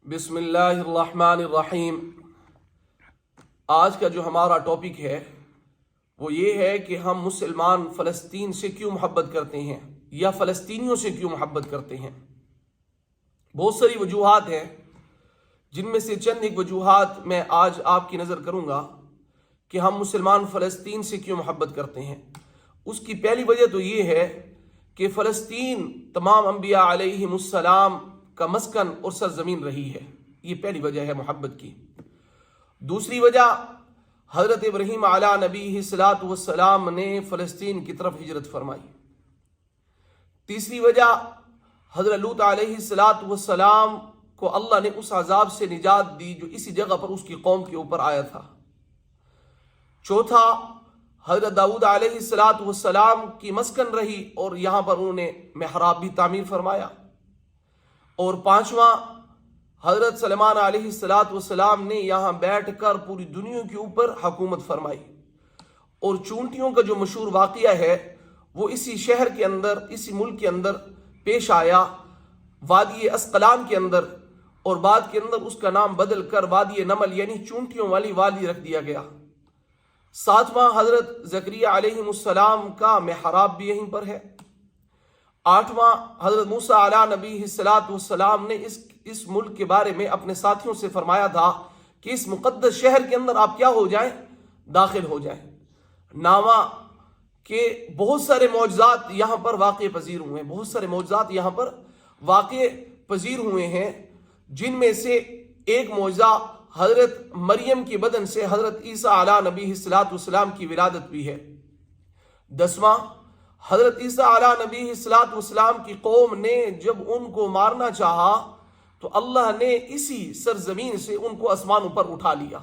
بسم اللہ الرحمن الرحیم۔ آج کا جو ہمارا ٹاپک ہے وہ یہ ہے کہ ہم مسلمان فلسطین سے کیوں محبت کرتے ہیں یا فلسطینیوں سے کیوں محبت کرتے ہیں۔ بہت ساری وجوہات ہیں، جن میں سے چند ایک وجوہات میں آج آپ کی نظر کروں گا کہ ہم مسلمان فلسطین سے کیوں محبت کرتے ہیں۔ اس کی پہلی وجہ تو یہ ہے کہ فلسطین تمام انبیاء علیہم السلام کا مسکن اور سرزمین رہی ہے، یہ پہلی وجہ ہے محبت کی۔ دوسری وجہ، حضرت ابراہیم علیہ نبی الصلاۃ والسلام نے فلسطین کی طرف ہجرت فرمائی۔ تیسری وجہ، حضرت لوط علیہ الصلاۃ والسلام کو اللہ نے اس عذاب سے نجات دی جو اسی جگہ پر اس کی قوم کے اوپر آیا تھا۔ چوتھا، حضرت داؤد علیہ الصلاۃ والسلام کی مسکن رہی اور یہاں پر انہوں نے محراب بھی تعمیر فرمایا۔ اور پانچواں، حضرت سلیمان علیہ الصلاۃ والسلام نے یہاں بیٹھ کر پوری دنیا کے اوپر حکومت فرمائی۔ اور چونٹیوں کا جو مشہور واقعہ ہے وہ اسی شہر کے اندر، اسی ملک کے اندر پیش آیا، وادی اسقلان کے اندر، اور بعد کے اندر اس کا نام بدل کر وادی نمل یعنی چونٹیوں والی وادی رکھ دیا گیا۔ ساتواں، حضرت زکریا علیہ السلام کا محراب بھی یہیں پر ہے۔ آٹھواں، حضرت موسیٰ علیہ نبی الصلاۃ والسلام نے اس ملک کے بارے میں اپنے ساتھیوں سے فرمایا تھا کہ اس مقدس شہر کے اندر آپ کیا ہو جائیں، داخل ہو جائیں۔ نواں، کہ بہت سارے معجزات یہاں پر واقع پذیر ہوئے ہیں، بہت سارے معجزات یہاں پر واقع پذیر ہوئے ہیں، جن میں سے ایک معجزہ حضرت مریم کی بدن سے حضرت عیسیٰ علیہ نبی الصلاۃ والسلام کی ولادت بھی ہے۔ 10واں، حضرت عیسیٰ علیہ نبی الصلاۃ والسلام کی قوم نے جب ان کو مارنا چاہا تو اللہ نے اسی سرزمین سے ان کو آسمانوں پر اٹھا لیا۔